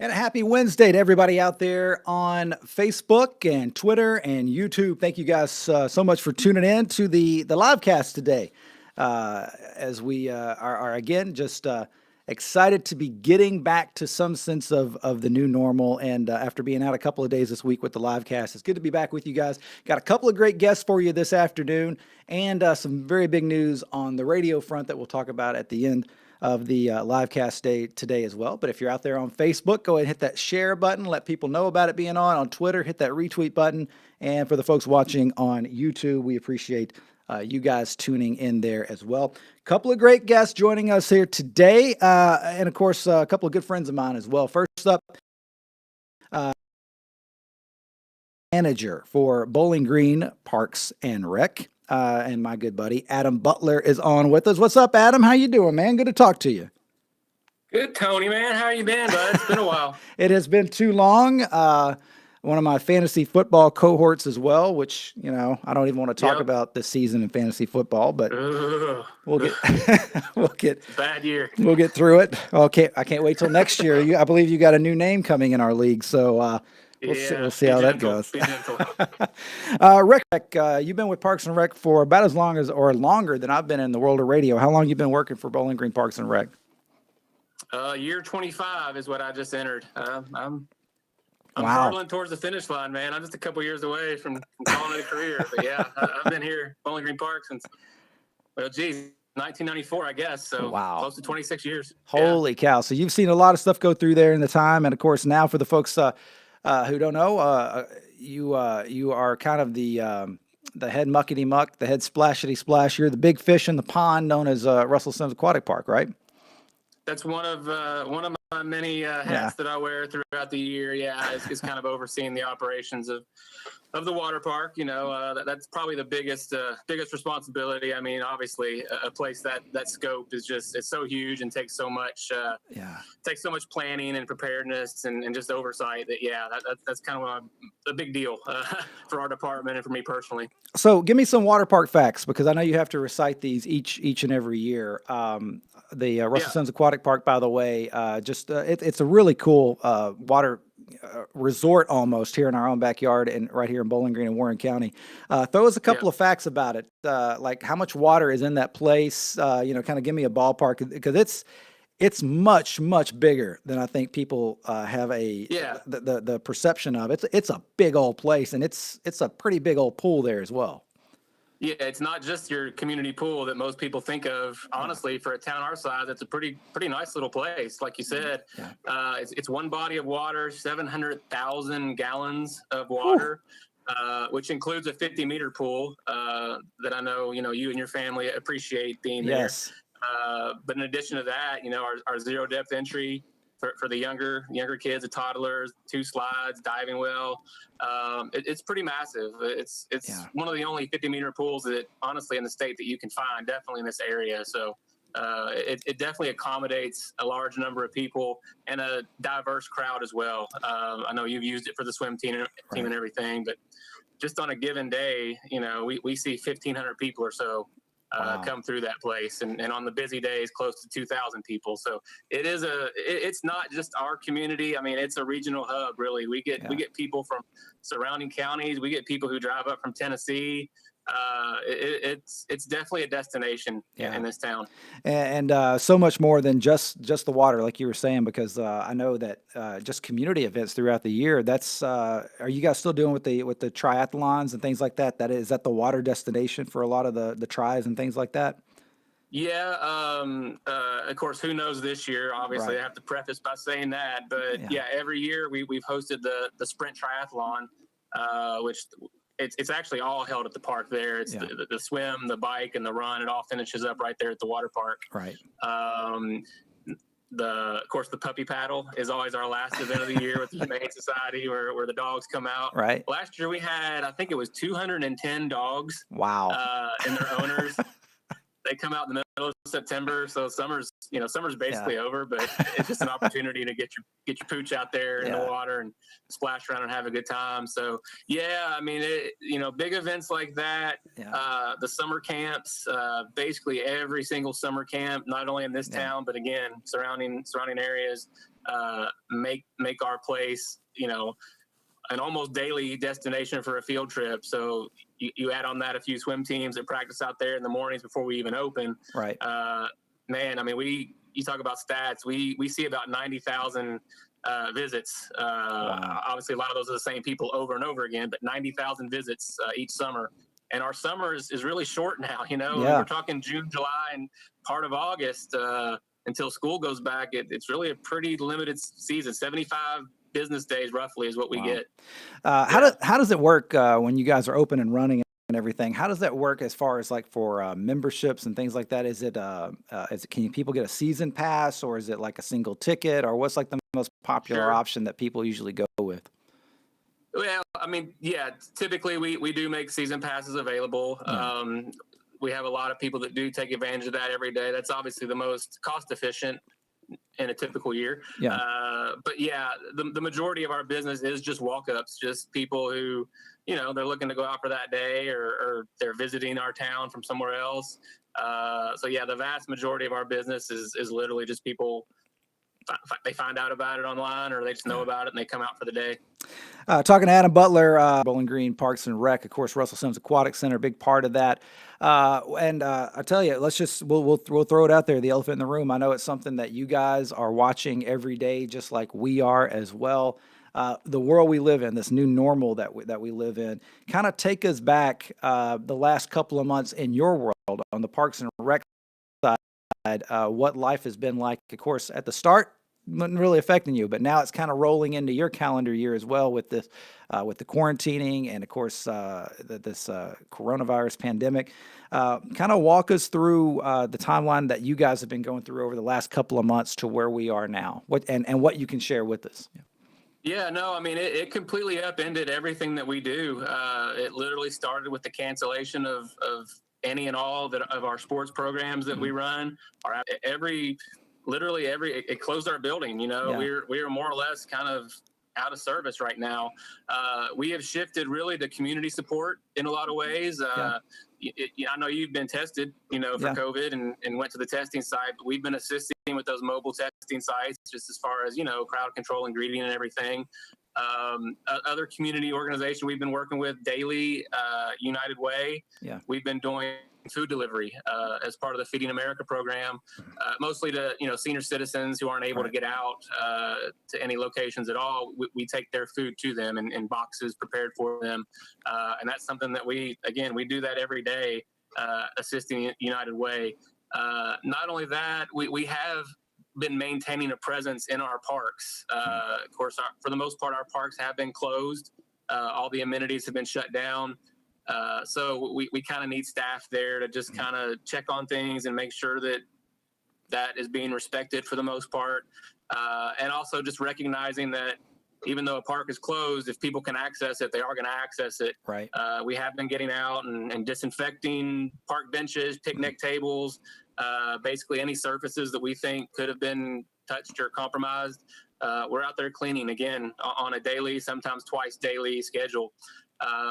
And a happy Wednesday to everybody out there on Facebook and Twitter and YouTube. Thank you guys so much for tuning in to the live cast today. As we are again just excited to be getting back to some sense of the new normal. And after being out a couple of days this week with the live cast, it's good to be back with you guys. Got a couple of great guests for you this afternoon and some very big news on the radio front that we'll talk about at the end of the live cast day today as well. But if you're out there on Facebook, go ahead and hit that share button. Let people know about it being on. On Twitter, hit that retweet button. And for the folks watching on YouTube, we appreciate you guys tuning in there as well. Couple of great guests joining us here today. And of course, a couple of good friends of mine as well. First up, manager for Bowling Green Parks and Rec. And my good buddy Adam Butler is on with us. What's up, Adam? How you doing, man? Good to talk to you. Good, Tony, man. How you been, bud? It's been a while. It has been too long. One of my fantasy football cohorts as well, which, I don't even want to talk about this season in fantasy football, but we'll get bad year. We'll get through it. Okay, I can't wait till next year. I believe you got a new name coming in our league, so we'll see how that goes. Rick, you've been with Parks and Rec for about as long as, or longer than I've been in the world of radio. How long you been working for Bowling Green Parks and Rec? Year 25 is what I just entered. I'm wow. hurtling towards the finish line, man. I'm just a couple years away from calling it a career. But yeah, I've been here, Bowling Green Park, since, 1994, I guess. So wow. Close to 26 years. Holy cow. So you've seen a lot of stuff go through there in the time. And of course, now for the folks who don't know, you are kind of the head muckety muck, the head splashity splash. You're the big fish in the pond known as Russell Sims Aquatic Park, right? That's one of my many hats that I wear throughout the year. Yeah, is kind of overseeing the operations of the water park. That's probably the biggest responsibility. I mean, obviously, a place that scope is it's so huge and takes so much planning and preparedness and just oversight. That's kind of a big deal for our department and for me personally. So, give me some water park facts, because I know you have to recite these each and every year. The Russell Sims Aquatic Park, by the way, it's a really cool water resort almost here in our own backyard and right here in Bowling Green and Warren County. Throw us a couple of facts about it, like how much water is in that place. Kind of give me a ballpark, because it's much bigger than I think people have the perception of. It's a big old place, and it's a pretty big old pool there as well. Yeah, it's not just your community pool that most people think of. Honestly, for a town our size, it's a pretty nice little place. Like you said, it's one body of water, 700,000 gallons of water, which includes a 50-meter pool that I know you and your family appreciate being there. But in addition to that, our zero depth entry for the younger kids, the toddlers, 2 slides, diving well. It's pretty massive. It's one of the only 50-meter pools that, honestly, in the state that you can find, definitely in this area. So it definitely accommodates a large number of people and a diverse crowd as well. I know you've used it for the swim team and everything, but just on a given day, we see 1,500 people or so come through that place, and on the busy days, close to 2,000 people. So it's not just our community. I mean, it's a regional hub, really. We get people from surrounding counties. We get people who drive up from Tennessee. It's definitely a destination in this town, and so much more than just the water, like you were saying, because I know that just community events throughout the year. That's are you guys still doing with the triathlons and things like that? Is that the water destination for a lot of the tries and things like that? Yeah. Of course, who knows this year? Obviously, I have to preface by saying that, but every year we've hosted the Sprint Triathlon, which it's actually all held at the park there. It's the swim, the bike, and the run. It all finishes up right there at the water park. Right. Of course, the puppy paddle is always our last event of the year with the Humane Society, where the dogs come out. Right. Last year we had, I think it was 210 dogs. Wow. And their owners. They come out in the middle of September, so summer's basically over, but it's just an opportunity to get your pooch out there in the water and splash around and have a good time. So I mean, big events like that, the summer camps, basically every single summer camp, not only in this town, but again, surrounding areas. make our place, an almost daily destination for a field trip. So you add on that a few swim teams that practice out there in the mornings before we even open. Right. Man, I mean, you talk about stats. We see about 90,000 visits. Wow. Obviously, a lot of those are the same people over and over again, but 90,000 visits each summer. And our summer is really short now. Yeah. We're talking June, July, and part of August until school goes back. It's really a pretty limited season. 75 business days roughly is what we get. How does it work when you guys are open and running and everything? How does that work as far as like for memberships and things like that? Is it can people get a season pass, or is it like a single ticket, or what's like the most popular Sure. option that people usually go with? Well, I mean, yeah, typically we do make season passes available. Yeah. We have a lot of people that do take advantage of that every day. That's obviously the most cost efficient in a typical year. Yeah. But yeah, the majority of our business is just walk-ups, just people who, they're looking to go out for that day, or they're visiting our town from somewhere else. So yeah, the vast majority of our business is literally just people, they find out about it online, or they just know about it and they come out for the day. Talking to Adam Butler, Bowling Green Parks and Rec, of course, Russell Sims Aquatic Center, big part of that. And I tell you, we'll throw it out there, the elephant in the room. I know it's something that you guys are watching every day, just like we are as well. The world we live in, this new normal that we live in, kind of take us back the last couple of months in your world on the Parks and Rec side, what life has been like. Of course, at the start, wasn't really affecting you, but now it's kind of rolling into your calendar year as well with this, with the quarantining and of course this coronavirus pandemic. Kind of walk us through the timeline that you guys have been going through over the last couple of months to where we are now. And what you can share with us. Yeah, no, I mean, it completely upended everything that we do. It literally started with the cancellation of any and all of our sports programs that we run. It closed our building. Yeah. We are more or less kind of out of service right now. We have shifted really to community support in a lot of ways. I know you've been tested, for COVID and went to the testing site, but we've been assisting with those mobile testing sites, just as far as, crowd control and greeting and everything. Other community organization we've been working with daily, United Way. Yeah. We've been doing food delivery as part of the Feeding America program, mostly to senior citizens who aren't able to get out to any locations at all. We take their food to them in boxes prepared for them, and that's something that we do that every day, assisting United Way. Not only that, we have been maintaining a presence in our parks. Of course, for the most part, our parks have been closed. All the amenities have been shut down. So we kind of need staff there to just kind of check on things and make sure that is being respected for the most part. And also just recognizing that even though a park is closed, if people can access it, they are going to access it. Right. We have been getting out and disinfecting park benches, picnic tables, basically any surfaces that we think could have been touched or compromised. We're out there cleaning again on a daily, sometimes twice daily schedule.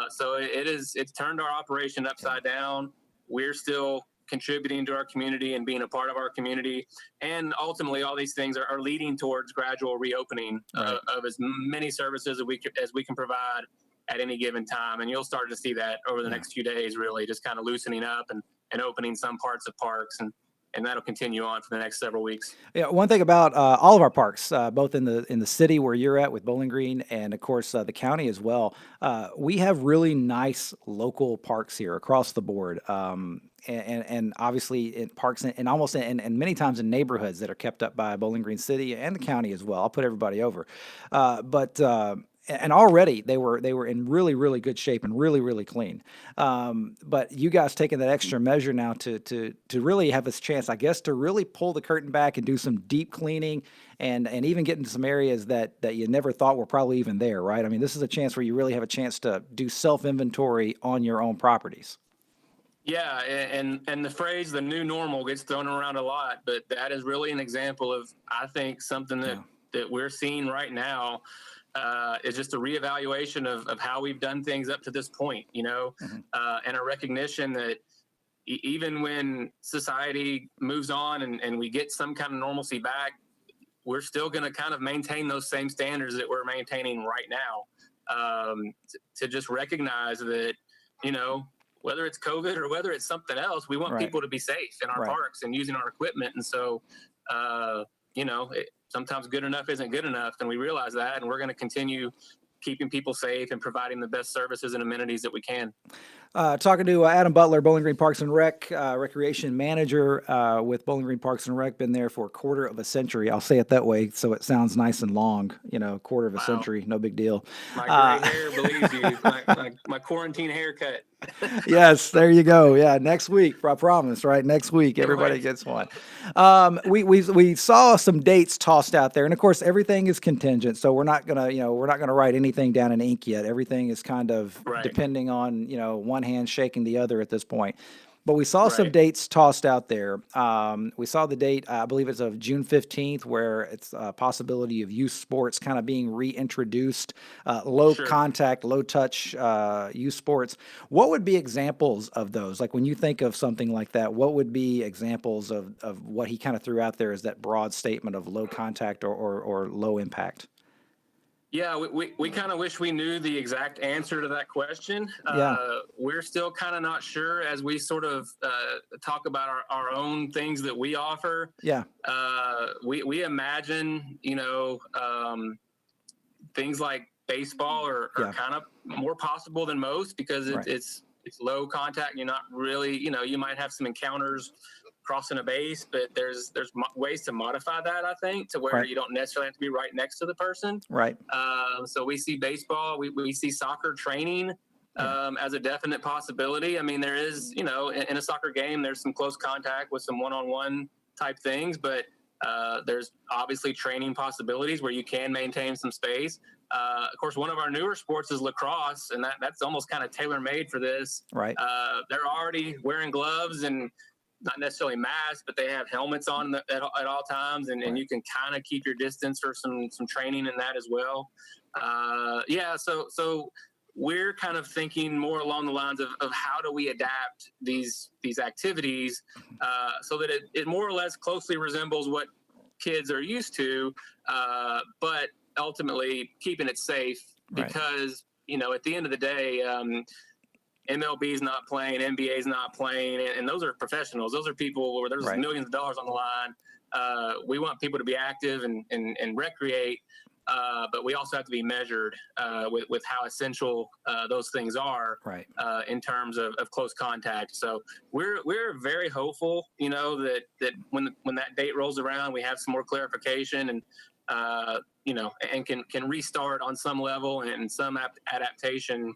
So it's turned our operation upside down. We're still contributing to our community and being a part of our community. And ultimately, all these things are leading towards gradual reopening of as many services as we can provide at any given time. And you'll start to see that over the next few days, really just kind of loosening up and opening some parts of parks. And that'll continue on for the next several weeks. Yeah, one thing about all of our parks, both in the city where you're at with Bowling Green, and of course the county as well, we have really nice local parks here across the board, and obviously in parks and almost and many times in neighborhoods that are kept up by Bowling Green City and the county as well. I'll put everybody over, but. And already they were in really, really good shape and really, really clean. But you guys taking that extra measure now to really have this chance, I guess, to really pull the curtain back and do some deep cleaning and even get into some areas that you never thought were probably even there, right? I mean, this is a chance where you really have a chance to do self-inventory on your own properties. Yeah, and the phrase "the new normal" gets thrown around a lot, but that is really an example of, I think, something that we're seeing right now. Is just a reevaluation of how we've done things up to this point, and a recognition that even when society moves on and we get some kind of normalcy back, we're still going to kind of maintain those same standards that we're maintaining right now. To just recognize that, whether it's COVID or whether it's something else, we want people to be safe in our parks and using our equipment. And so, sometimes good enough isn't good enough. And we realize that, and we're going to continue keeping people safe and providing the best services and amenities that we can. Talking to Adam Butler, Bowling Green Parks and Rec, recreation manager with Bowling Green Parks and Rec, been there for a quarter of a century. I'll say it that way so it sounds nice and long, quarter of a century, no big deal. My gray hair believes you, my quarantine haircut. Yes, there you go. Yeah, next week, I promise, right? Next week, everybody gets one. We saw some dates tossed out there, and of course, everything is contingent. So we're not gonna write anything down in ink yet. Everything is kind of depending on one hand shaking the other at this point. But we saw some dates tossed out there. We saw the date, I believe it's of June 15th, where it's a possibility of youth sports kind of being reintroduced, low contact, low touch youth sports. What would be examples of those? Like when you think of something like that, what would be examples of what he kind of threw out there as that broad statement of low contact or low impact? Yeah, we kind of wish we knew the exact answer to that question. We're still kind of not sure as we sort of talk about our own things that we offer. We imagine, things like baseball are kind of more possible than most because it's low contact. You're not really, you might have some encounters crossing a base, but there's ways to modify that, I think, to where you don't necessarily have to be right next to the person. So we see baseball, we see soccer training as a definite possibility. I mean, there is, in a soccer game, there's some close contact with some one-on-one type things, but there's obviously training possibilities where you can maintain some space. Of course, one of our newer sports is lacrosse, and that's almost kind of tailor-made for this. They're already wearing gloves and not necessarily masks, but they have helmets on at all times, and you can kind of keep your distance for some training in that as well. So we're kind of thinking more along the lines of how do we adapt these activities so that it more or less closely resembles what kids are used to, but ultimately keeping it safe because, at the end of the day, MLB is not playing, NBA is not playing, and those are professionals. Those are people where there's millions of dollars on the line. We want people to be active and recreate, but we also have to be measured with how essential those things are in terms of close contact. So we're very hopeful, that when that date rolls around, we have some more clarification and and can restart on some level and some adaptation,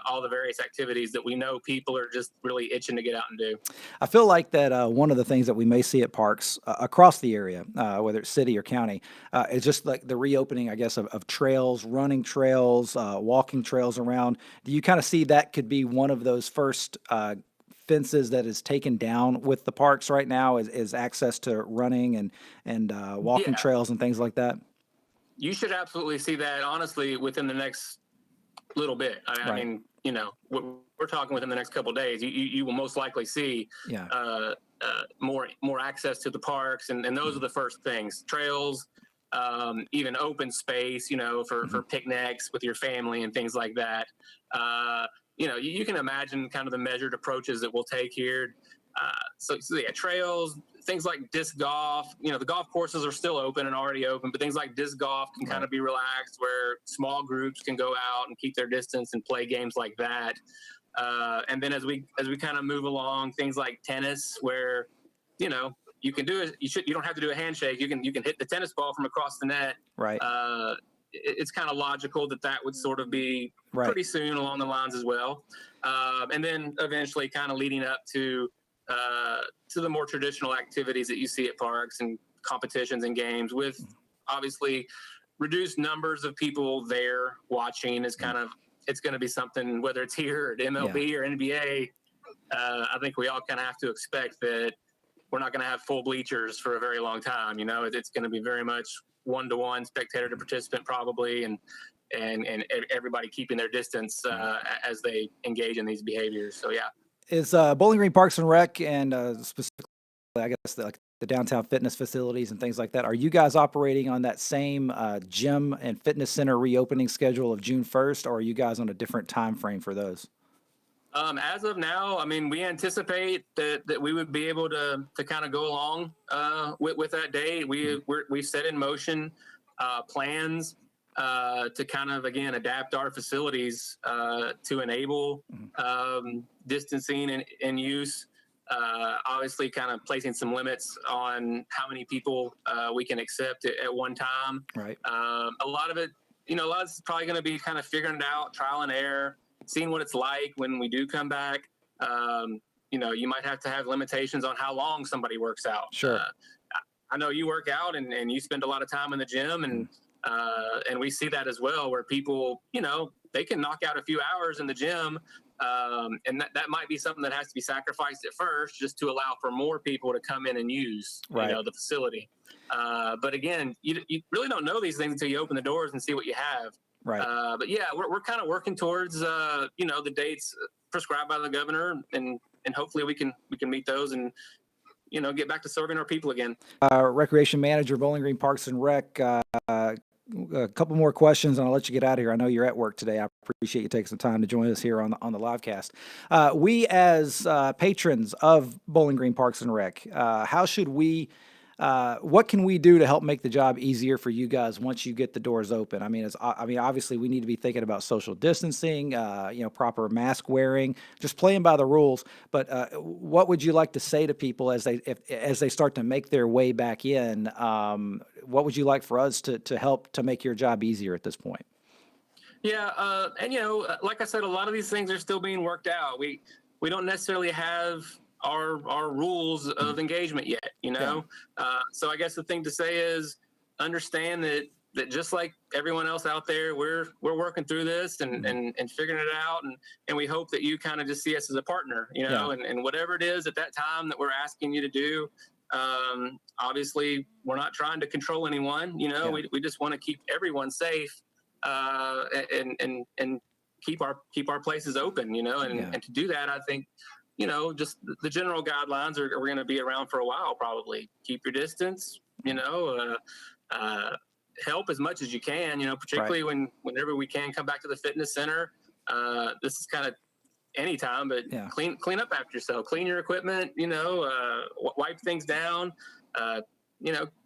all the various activities that we know people are just really itching to get out and do. I feel like that one of the things that we may see at parks across the area, whether it's city or county, is just like the reopening, I guess, of trails, running trails, walking trails around. Do you kind of see that could be one of those first fences that is taken down with the parks right now is access to running and walking trails and things like that? You should absolutely see that, honestly, within the next little bit. I mean, we're talking within the next couple of days. You will most likely see more access to the parks, and those are the first things. Trails, even open space, for picnics with your family and things like that. You can imagine kind of the measured approaches that we'll take here. So trails, things like disc golf, the golf courses are still open and already open, but things like disc golf can kind of be relaxed where small groups can go out and keep their distance and play games like that. And then as we kind of move along, things like tennis where, you can do it. You don't have to do a handshake. You can hit the tennis ball from across the net. It's kind of logical that would sort of be pretty soon along the lines as well. And then eventually kind of leading up to the more traditional activities that you see at parks and competitions and games with obviously reduced numbers of people there watching is kind of, it's going to be something, whether it's here at MLB or NBA, I think we all kind of have to expect that we're not going to have full bleachers for a very long time. It's going to be very much one-to-one, spectator to participant probably, and everybody keeping their distance as they engage in these behaviors. So, yeah. Is Bowling Green Parks and Rec and specifically, I guess, the the downtown fitness facilities and things like that. Are you guys operating on that same gym and fitness center reopening schedule of June 1st, or are you guys on a different time frame for those? As of now, I mean, we anticipate that we would be able to kind of go along with that date. We've set in motion plans to kind of, again, adapt our facilities to enable distancing and use. Obviously, kind of placing some limits on how many people we can accept at one time. Right. A lot of it, a lot of it's probably going to be kind of figuring it out, trial and error, seeing what it's like when we do come back. You might have to have limitations on how long somebody works out. Sure. I know you work out and you spend a lot of time in the gym, and we see that as well, where people, they can knock out a few hours in the gym. And that might be something that has to be sacrificed at first just to allow for more people to come in and use, the facility. But again, you really don't know these things until you open the doors and see what you have. Right. But yeah, we're kind of working towards, the dates prescribed by the governor, and hopefully we can meet those and, get back to serving our people again. Recreation Manager, Bowling Green Parks and Rec. A couple more questions, and I'll let you get out of here. I know you're at work today. I appreciate you taking some time to join us here on the live cast. We, as patrons of Bowling Green Parks and Rec, how should we? What can we do to help make the job easier for you guys once you get the doors open? I mean, obviously we need to be thinking about social distancing, proper mask wearing, just playing by the rules. But what would you like to say to people as they start to make their way back in? What would you like for us to help to make your job easier at this point? Yeah, and like I said, a lot of these things are still being worked out. We don't necessarily have our rules of engagement yet, Yeah. So I guess the thing to say is understand that just like everyone else out there, we're working through this and figuring it out, and we hope that you kind of just see us as a partner, Yeah. and whatever it is at that time that we're asking you to do. Obviously we're not trying to control anyone, Yeah. we just want to keep everyone safe, and keep our places open, Yeah. and to do that, I think, just the general guidelines are going to be around for a while, probably. Keep your distance, help as much as you can, particularly whenever we can come back to the fitness center. This is kind of anytime, but Yeah. clean up after yourself, clean your equipment, wipe things down,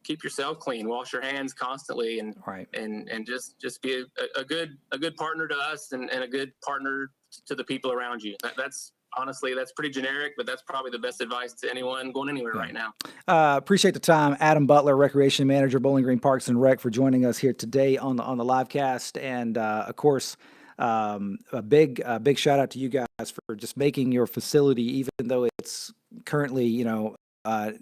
keep yourself clean, wash your hands constantly, and Right. and just be a good partner to us and a good partner to the people around you. That's honestly, that's pretty generic, but that's probably the best advice to anyone going anywhere right now. Appreciate the time, Adam Butler, Recreation Manager, Bowling Green Parks and Rec, for joining us here today on the live cast. And of course, a big shout out to you guys for just making your facility, even though it's currently,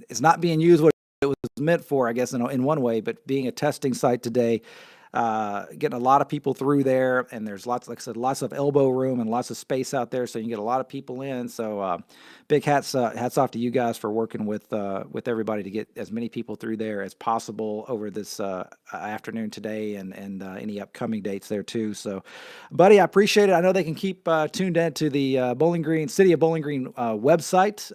it's not being used what it was meant for, I guess, in one way, but being a testing site today. Getting a lot of people through there, and there's lots, like I said, lots of elbow room and lots of space out there, so you can get a lot of people in. So big hats off to you guys for working with everybody to get as many people through there as possible over this afternoon today and any upcoming dates there too. So, buddy, I appreciate it. I know they can keep tuned in to the City of Bowling Green website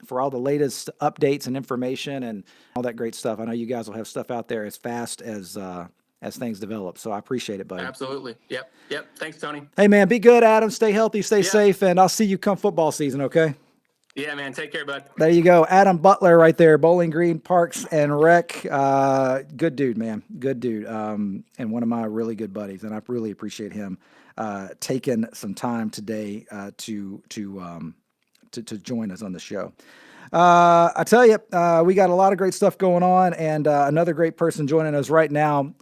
for all the latest updates and information and all that great stuff. I know you guys will have stuff out there as fast as things develop. So I appreciate it, buddy. Absolutely. Yep. Thanks, Tony. Hey, man, be good, Adam. Stay healthy, stay Yeah. safe, and I'll see you come football season, okay? Yeah, man. Take care, bud. There you go. Adam Butler right there, Bowling Green Parks and Rec. Good dude, man. Good dude. And one of my really good buddies, and I really appreciate him taking some time today to join us on the show. I tell you, we got a lot of great stuff going on, and another great person joining us right now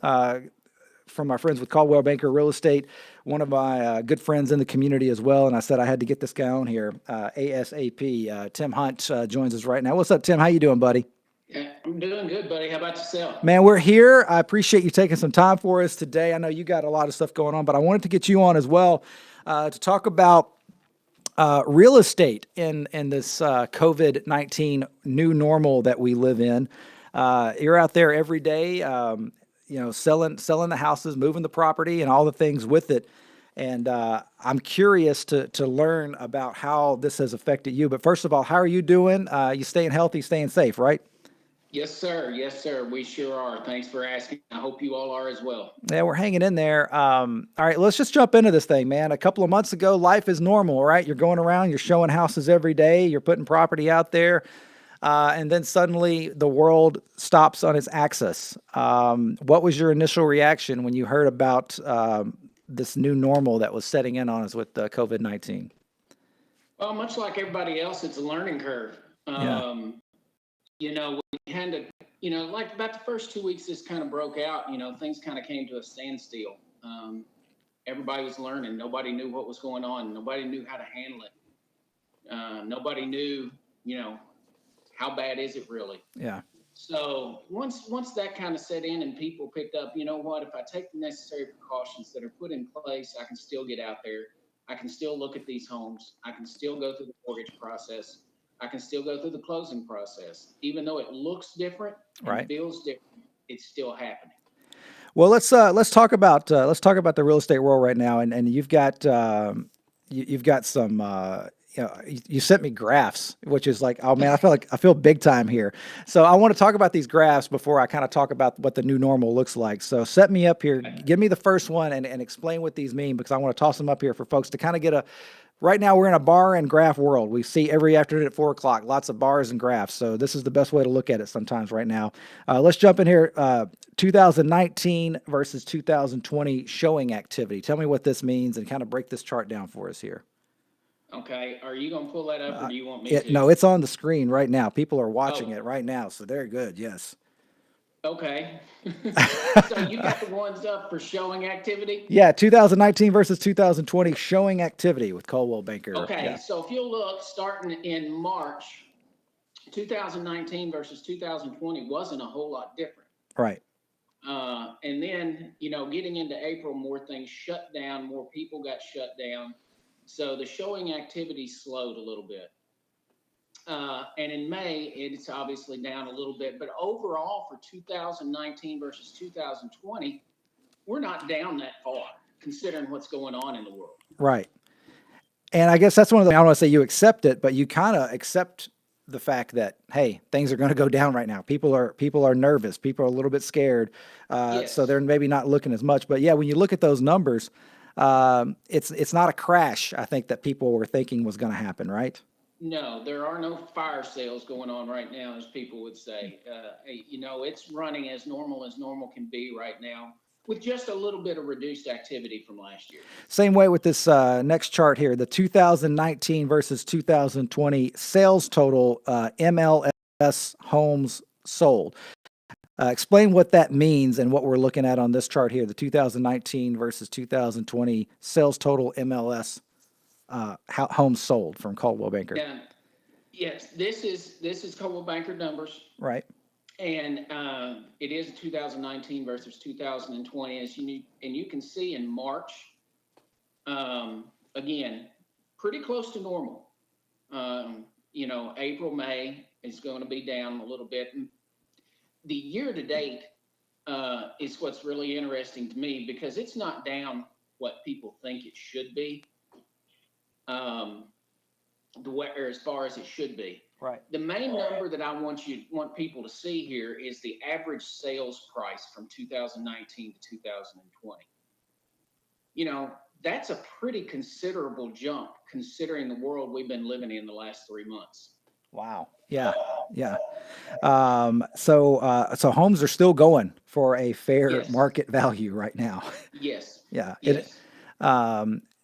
from our friends with Caldwell Banker Real Estate, one of my good friends in the community as well. And I said I had to get this guy on here ASAP. Tim Hunt joins us right now. What's up, Tim? How you doing, buddy? Yeah, I'm doing good, buddy. How about yourself? Man, we're here. I appreciate you taking some time for us today. I know you got a lot of stuff going on, but I wanted to get you on as well to talk about real estate in this COVID-19 new normal that we live in. You're out there every day, selling the houses, moving the property, and all the things with it. And I'm curious to learn about how this has affected you. But first of all, how are you doing? You staying healthy, staying safe, right? Yes, sir. Yes, sir. We sure are. Thanks for asking. I hope you all are as well. Yeah, we're hanging in there. All right, let's just jump into this thing, man. A couple of months ago, life is normal, right? You're going around, you're showing houses every day, you're putting property out there, and then suddenly the world stops on its axis. What was your initial reaction when you heard about this new normal that was setting in on us with COVID-19? Well, much like everybody else, it's a learning curve. Yeah, We had to, like about the first 2 weeks this kind of broke out, things kind of came to a standstill. Everybody was learning. Nobody knew what was going on. Nobody knew how to handle it. Nobody knew, how bad is it really? yeah, So once that kind of set in and people picked up, you know what, if I take the necessary precautions that are put in place, I can still get out there. I can still look at these homes. I can still go through the mortgage process. I can still go through the closing process. Even though it looks different and right. feels different, it's still happening. Well, let's talk about the real estate world right now, and you've got you've got some you sent me graphs, which is like, oh man, I feel big time here. So I want to talk about these graphs before I kind of talk about what the new normal looks like. So set me up here, give me the first one, and explain what these mean, because I want to toss them up here for folks to kind of get a. Right now, we're in a bar and graph world. We see every afternoon at 4 o'clock, lots of bars and graphs. So this is the best way to look at it sometimes right now. Let's jump in here. 2019 versus 2020 showing activity. Tell me what this means and kind of break this chart down for us here. Okay. Are you going to pull that up or do you want me to? No, it's on the screen right now. People are watching Oh. it right now, so they're good. Yes. Okay. So you got the ones up for showing activity? Yeah, 2019 versus 2020 showing activity with Coldwell Banker. Okay. Yeah. So if you'll look, starting in March, 2019 versus 2020 wasn't a whole lot different. Right. And then, getting into April, more things shut down, more people got shut down. So the showing activity slowed a little bit. And in May, it's obviously down a little bit. But overall, for 2019 versus 2020, we're not down that far, considering what's going on in the world. Right. And I guess that's one of the, I don't want to say you accept it, but you kind of accept the fact that, hey, things are going to go down right now. People are nervous. People are a little bit scared. Yes. So they're maybe not looking as much. But yeah, when you look at those numbers, it's not a crash, I think, that people were thinking was going to happen, right? No, there are no fire sales going on right now, as people would say. It's running as normal can be right now, with just a little bit of reduced activity from last year. Same way with this next chart here, the 2019 versus 2020 sales total, MLS homes sold. Explain what that means and what we're looking at on this chart here, the 2019 versus 2020 sales total MLS homes sold from Coldwell Banker. Yeah, yes, this is Coldwell Banker numbers, Right. and it is 2019 versus 2020, and you can see in March, again, pretty close to normal. April, May is going to be down a little bit. The year to date is what's really interesting to me, because it's not down what people think it should be. Or as far as it should be. Right. The main number that I want people to see here is the average sales price from 2019 to 2020. That's a pretty considerable jump, considering the world we've been living in the last 3 months. Wow. Yeah. Yeah. So homes are still going for a fair Yes. market value right now. Yes. Yeah. Yes.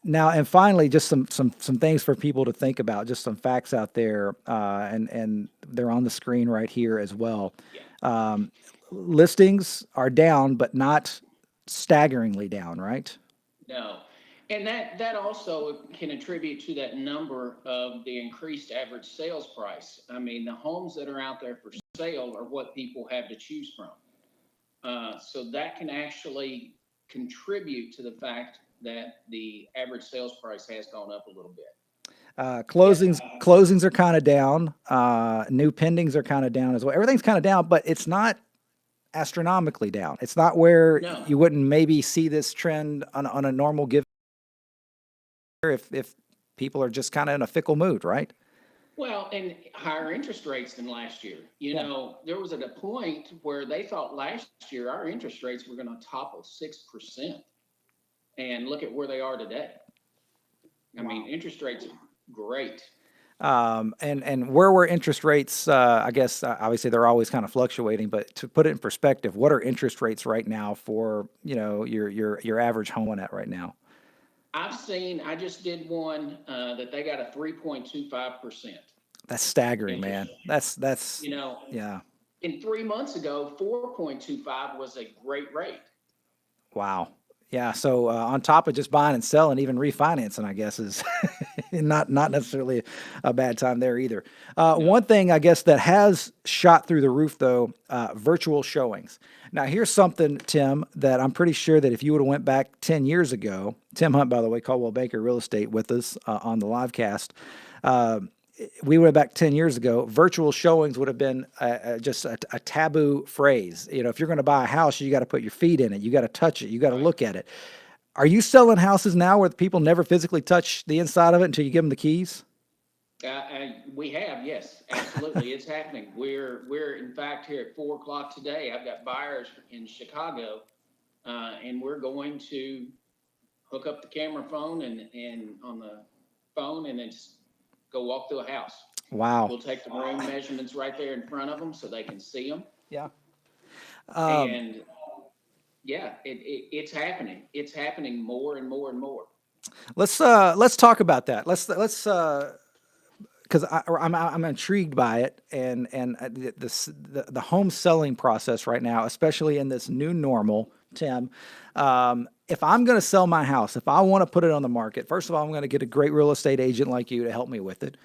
Now, and finally, just some things for people to think about, just some facts out there, and they're on the screen right here as well. Yeah. Listings are down, but not staggeringly down, right? No. And that also can attribute to that number of the increased average sales price. I mean, the homes that are out there for sale are what people have to choose from. So that can actually contribute to the fact that the average sales price has gone up a little bit. Closings are kind of down. New pendings are kind of down as well. Everything's kind of down, but it's not astronomically down. It's not where No. you wouldn't maybe see this trend on a normal given year if people are just kind of in a fickle mood, right? Well, and higher interest rates than last year. You Yeah. know, there was at a point where they thought last year our interest rates were going to topple 6%. And look at where they are today. I mean, interest rates are great. And where were interest rates? I guess obviously they're always kind of fluctuating, but to put it in perspective, what are interest rates right now for your average home at right now? I just did one that they got a 3.25% That's staggering, interest. man. That's You know, yeah. in 3 months ago, 4.25 was a great rate. Wow. Yeah. So on top of just buying and selling, even refinancing, I guess is not necessarily a bad time there either. No. One thing I guess that has shot through the roof though, virtual showings. Now here's something, Tim, that I'm pretty sure that if you would have went back 10 years ago, Tim Hunt, by the way, Caldwell Banker Real Estate with us on the live cast. We went back 10 years ago, virtual showings would have been just a taboo phrase. You know, if you're going to buy a house, you got to put your feet in it. You got to touch it. You got to Right. look at it. Are you selling houses now where the people never physically touch the inside of it until you give them the keys? We have, yes, absolutely. It's happening. We're in fact here at 4 o'clock today. I've got buyers in Chicago, and we're going to hook up the camera phone and on the phone and then just go walk through a house. Wow. We'll take the room measurements right there in front of them so they can see them. Yeah. And yeah, it's happening. It's happening more and more and more. Let's talk about that. Let's because I'm intrigued by it, and the home selling process right now, especially in this new normal, Tim. If I'm going to sell my house, if I want to put it on the market, first of all, I'm going to get a great real estate agent like you to help me with it.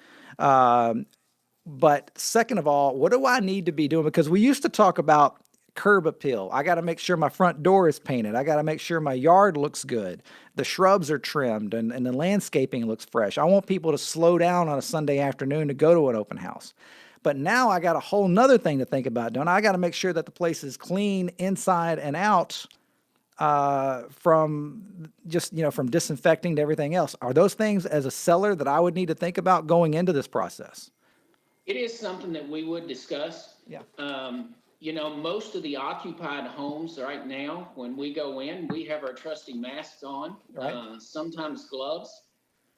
But second of all, what do I need to be doing? Because we used to talk about curb appeal. I got to make sure my front door is painted. I got to make sure my yard looks good. The shrubs are trimmed and the landscaping looks fresh. I want people to slow down on a Sunday afternoon to go to an open house. But now I got a whole nother thing to think about, don't I? I got to make sure that the place is clean inside and out from just, from disinfecting to everything else. Are those things as a seller that I would need to think about going into this process? It is something that we would discuss. Yeah. Most of the occupied homes right now, when we go in, we have our trusty masks on, Right. Sometimes gloves,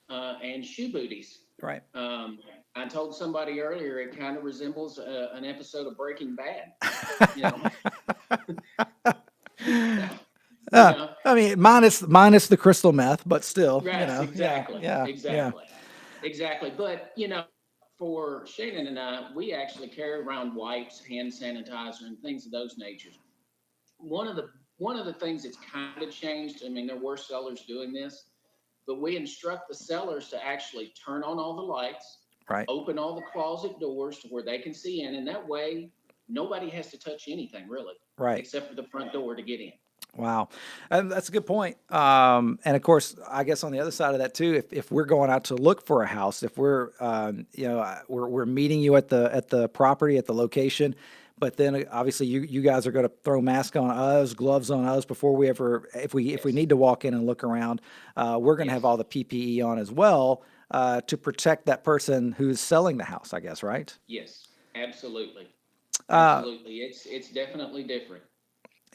and shoe booties. Right. I told somebody earlier, it kind of resembles an episode of Breaking Bad. You know? I mean, minus the crystal meth, but still, Right, exactly. yeah. Exactly. But, for Shannon and I, we actually carry around wipes, hand sanitizer, and things of those natures. One of the things that's kind of changed, I mean, there were sellers doing this, but we instruct the sellers to actually turn on all the lights, Right. open all the closet doors to where they can see in, and that way nobody has to touch anything really, Right. except for the front door to get in. Wow, and that's a good point. And of course, I guess on the other side of that too, if we're going out to look for a house, if we're we're meeting you at the property at the location, but then obviously you guys are going to throw masks on us, gloves on us before we ever if we Yes. need to walk in and look around, we're going to have Yes. all the PPE on as well to protect that person who's selling the house. I guess, right? Yes, absolutely. Uh, Absolutely. It's definitely different.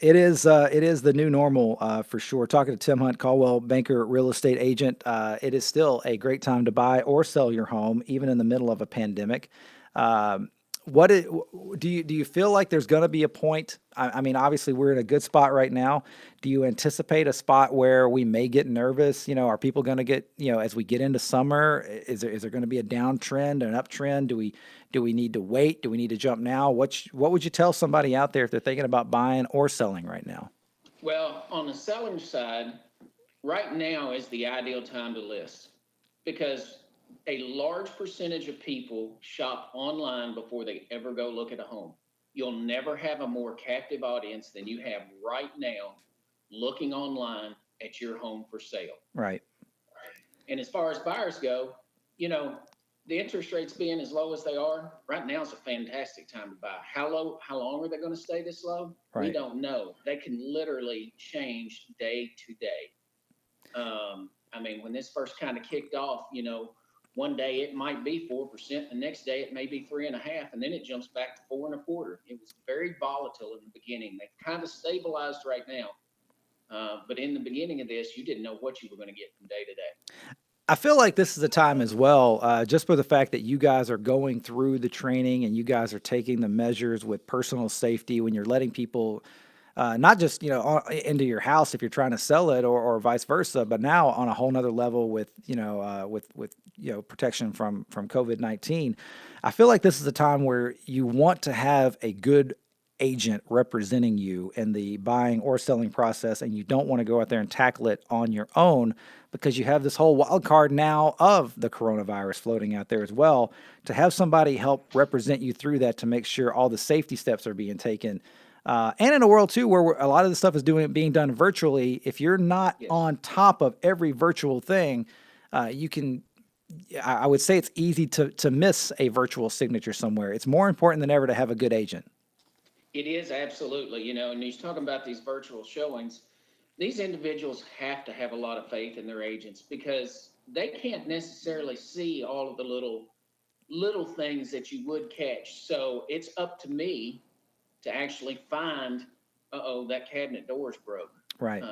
It is the new normal for sure. Talking to Tim Hunt, Caldwell Banker Real Estate Agent, it is still a great time to buy or sell your home, even in the middle of a pandemic. Um, do you feel like there's going to be a point? I mean, obviously we're in a good spot right now. Do you anticipate a spot where we may get nervous? Are people going to get as we get into summer? Is there going to be a downtrend, an uptrend? Do we need to wait? Do we need to jump now? What would you tell somebody out there if they're thinking about buying or selling right now? Well, on the seller side, right now is the ideal time to list because a large percentage of people shop online before they ever go look at a home. You'll never have a more captive audience than you have right now looking online at your home for sale. Right. And as far as buyers go, the interest rates being as low as they are, right now is a fantastic time to buy. How long are they going to stay this low? We Right. don't know. They can literally change day to day. I mean, when this first kind of kicked off, One day it might be 4%, the next day it may be 3.5%, and then it jumps back to 4.25%. It was very volatile in the beginning. They kind of stabilized right now. But in the beginning of this, you didn't know what you were going to get from day to day. I feel like this is a time as well, just for the fact that you guys are going through the training and you guys are taking the measures with personal safety when you're letting people not just into your house if you're trying to sell it or vice versa, but now on a whole nother level with protection from COVID-19. I feel like this is a time where you want to have a good agent representing you in the buying or selling process, and you don't want to go out there and tackle it on your own because you have this whole wild card now of the coronavirus floating out there as well. To have somebody help represent you through that to make sure all the safety steps are being taken. And in a world too where a lot of the stuff is being done virtually, if you're not on top of every virtual thing, I would say it's easy to miss a virtual signature somewhere. It's more important than ever to have a good agent. It is, absolutely. And he's talking about these virtual showings. These individuals have to have a lot of faith in their agents because they can't necessarily see all of the little things that you would catch. So it's up to me to actually find, that cabinet door's broke. Right.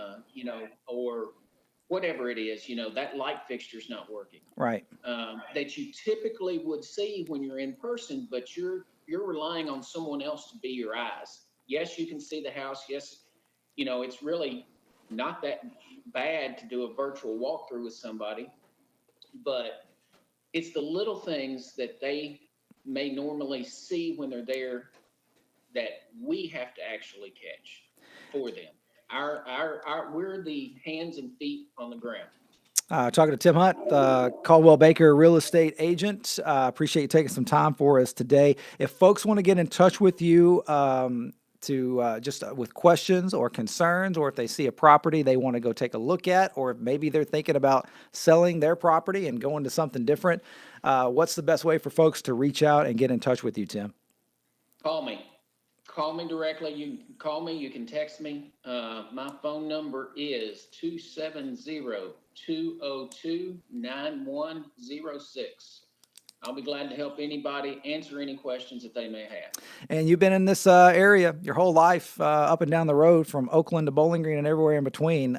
Or whatever it is, that light fixture's not working. Right. That you typically would see when you're in person, but you're relying on someone else to be your eyes. Yes, you can see the house. Yes, it's really not that bad to do a virtual walkthrough with somebody, but it's the little things that they may normally see when they're there that we have to actually catch for them. We're the hands and feet on the ground. Talking to Tim Hunt, Caldwell Banker real estate agent. Appreciate you taking some time for us today. If folks want to get in touch with you with questions or concerns, or if they see a property they want to go take a look at, or maybe they're thinking about selling their property and going to something different, what's the best way for folks to reach out and get in touch with you, Tim? Call me directly. You can call me. You can text me. My phone number is 270-202-9106. I'll be glad to help anybody, answer any questions that they may have. And you've been in this area your whole life, up and down the road from Oakland to Bowling Green and everywhere in between.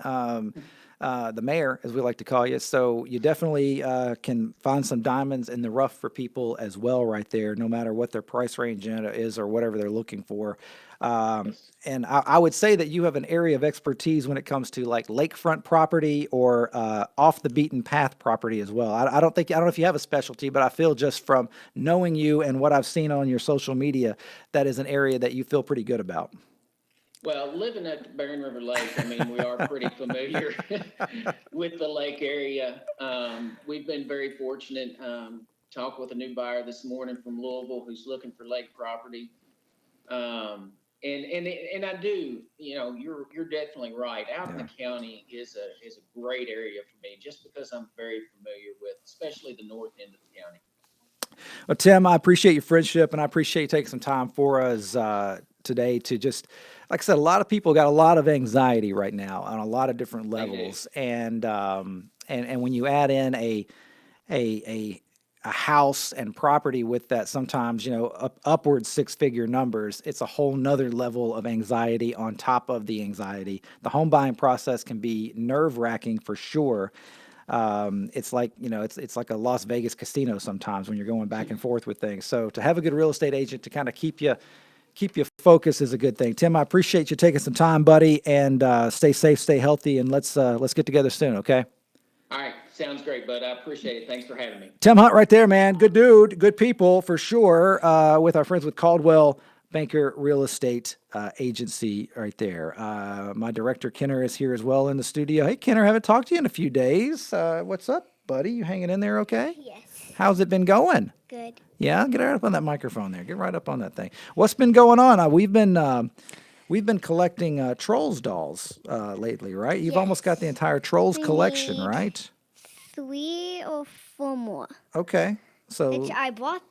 The mayor, as we like to call you. So you definitely can find some diamonds in the rough for people as well right there, no matter what their price range is or whatever they're looking for. And I would say that you have an area of expertise when it comes to like lakefront property or off the beaten path property as well. I don't know if you have a specialty, but I feel just from knowing you and what I've seen on your social media, that is an area that you feel pretty good about. Well, living at the Barren River Lake, we are pretty familiar with the lake area. We've been very fortunate. Talked with a new buyer this morning from Louisville who's looking for lake property. And I do, you're definitely right. Out in the county is a great area for me, just because I'm very familiar with, especially the north end of the county. Well, Tim, I appreciate your friendship, and I appreciate you taking some time for us today to just, like I said, a lot of people got a lot of anxiety right now on a lot of different levels, and when you add in a house and property with that, sometimes upwards six-figure numbers, it's a whole nother level of anxiety on top of the anxiety. The home buying process can be nerve-wracking for sure. It's like it's like a Las Vegas casino sometimes when you're going back and forth with things. So to have a good real estate agent to kind of keep you focused is a good thing. Tim, I appreciate you taking some time, buddy, and stay safe, stay healthy, and let's get together soon, okay? All right. Sounds great, bud. I appreciate it. Thanks for having me. Tim Hunt right there, man. Good dude, good people for sure, with our friends with Caldwell Banker Real Estate Agency right there. My director, Kenner, is here as well in the studio. Hey, Kenner, haven't talked to you in a few days. What's up, buddy? You hanging in there okay? Yes. How's it been going? Good. Yeah, get right up on that microphone there. Get right up on that thing. What's been going on? We've been collecting Trolls dolls lately, right? You've almost got the entire Trolls collection, right? 3 or 4 more. Okay, so I brought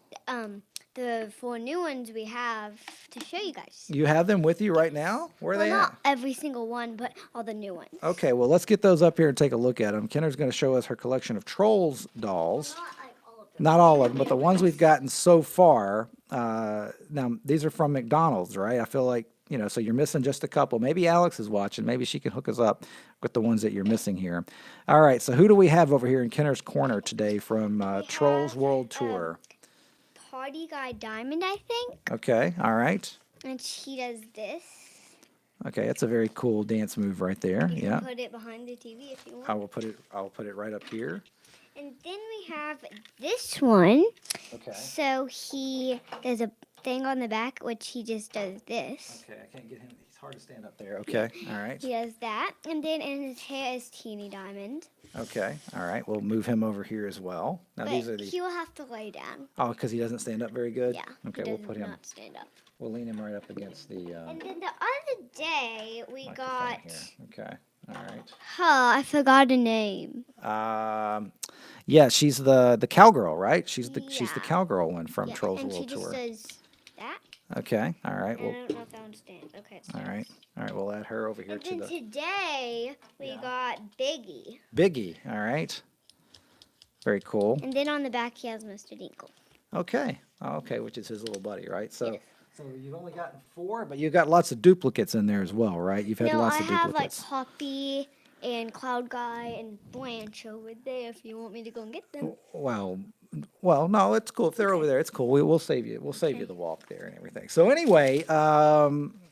the 4 new ones we have to show you guys. You have them with you right now? Where are they not at? every single one, but all the new ones. Okay, well, let's get those up here and take a look at them. Kenner's going to show us her collection of Trolls dolls. Not like all Not all of them, but the ones we've gotten so far. Now these are from McDonald's, right? I feel like, so you're missing just a couple. Maybe Alex is watching. Maybe she can hook us up with the ones that you're missing here. All right. So who do we have over here in Kenner's Corner today from Trolls have, World Tour? Party Guy Diamond, I think. Okay. All right. And he does this. Okay, that's a very cool dance move right there. You Yeah. can put it behind the TV if you want. I will put it right up here. And then we have this one. Okay. So there's a thing on the back, which he just does this. Okay, I can't get him. He's hard to stand up there. Okay. All right. He does that. And then in his hair is Teeny Diamond. Okay. All right. We'll move him over here as well. Now these are But the he will have to lay down. because he doesn't stand up very good. Yeah. Okay, he we'll does put him. not stand up. We'll lean him right up against the And then the other day we microphone got. here. Okay. All right. I forgot a name. Yeah, she's the cowgirl, right? She's the Yeah. cowgirl one from Yeah, Trolls and she World just Tour. does that. Okay. All right. And Well. I don't know if that one stands. Okay, it All stands. right. All right. We'll add her over here And to then the today we Yeah. got Biggie. Biggie. All right. Very cool. And then on the back he has Mr. Dinkle. Okay. Okay, which is his little buddy, right? So. Yes. So you've only gotten 4, but you've got lots of duplicates in there as well, right? You've had No, lots I of have like duplicates. Poppy and Cloud Guy and Blanche over there if you want me to go and get them. Well, no, it's cool if they're over there. It's cool. We'll save you. We'll save you the walk there and everything. So anyway,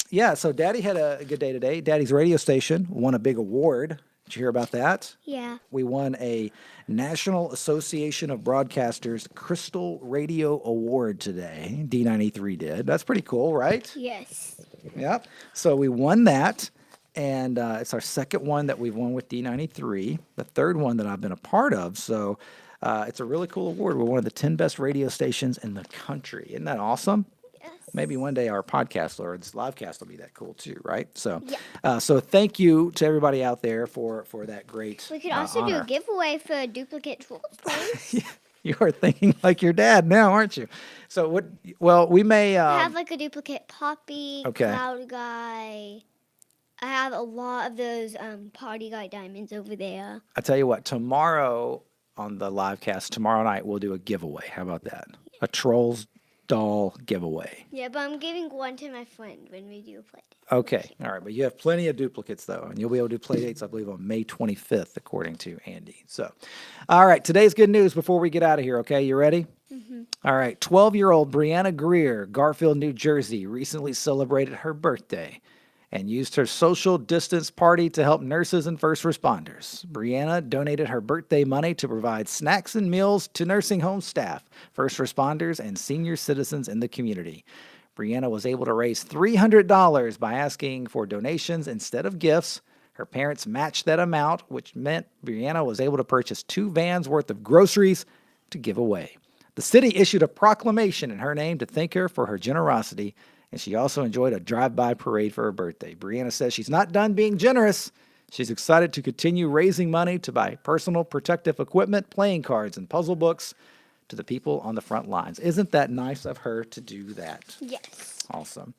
yeah. So Daddy had a good day today. Daddy's radio station won a big award. Did you hear about that? Yeah. We won a National Association of Broadcasters Crystal Radio Award today. D93 did. That's pretty cool, right? Yes. Yep. So we won that, and it's our second one that we've won with D93, the third one that I've been a part of. So it's a really cool award. We're one of the 10 best radio stations in the country. Isn't that awesome? Yes. Maybe one day our podcast or this live cast will be that cool too, right? So, Yeah. so thank you to everybody out there for that great. We could also do honor. a giveaway for a duplicate Trolls toys. You are thinking like your dad now, aren't you? So what? Well, we may. I have like a duplicate Poppy, Okay. Cloud Guy. I have a lot of those Party Guy diamonds over there. I tell you what, tomorrow on the live cast, tomorrow night, we'll do a giveaway. How about that? A Trolls doll giveaway. Yeah, but I'm giving one to my friend when we do a play date. Okay. All right. But you have plenty of duplicates, though, and you'll be able to do play dates, I believe, on May 25th, according to Andy. So, all right. Today's good news before we get out of here. Okay. You ready? All right. 12-year-old Brianna Greer, Garfield, New Jersey, recently celebrated her birthday and used her social distance party to help nurses and first responders. Brianna donated her birthday money to provide snacks and meals to nursing home staff, first responders, and senior citizens in the community. Brianna was able to raise $300 by asking for donations instead of gifts. Her parents matched that amount, which meant Brianna was able to purchase 2 vans worth of groceries to give away. The city issued a proclamation in her name to thank her for her generosity, and she also enjoyed a drive-by parade for her birthday. Brianna says she's not done being generous. She's excited to continue raising money to buy personal protective equipment, playing cards, and puzzle books to the people on the front lines. Isn't that nice of her to do that? Yes. Awesome.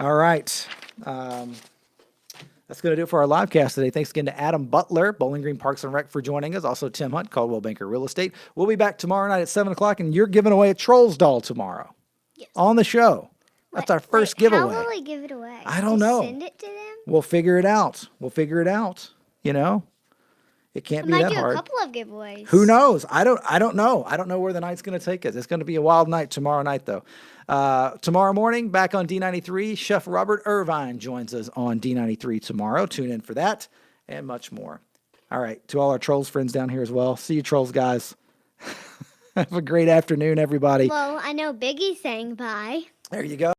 All right. That's going to do it for our live cast today. Thanks again to Adam Butler, Bowling Green Parks and Rec, for joining us. Also, Tim Hunt, Caldwell Banker Real Estate. We'll be back tomorrow night at 7 o'clock, and you're giving away a Trolls doll tomorrow Yes. on the show. That's our first giveaway. How will I give it away? I don't Just know. Send it to them? We'll figure it out. You know? It can't I be might that do hard. a couple of giveaways. Who knows? I don't know. I don't know where the night's going to take us. It's going to be a wild night tomorrow night, though. Tomorrow morning, back on D93, Chef Robert Irvine joins us on D93 tomorrow. Tune in for that and much more. All right. To all our Trolls friends down here as well. See you, Trolls, guys. Have a great afternoon, everybody. Well, I know Biggie's saying bye. There you go.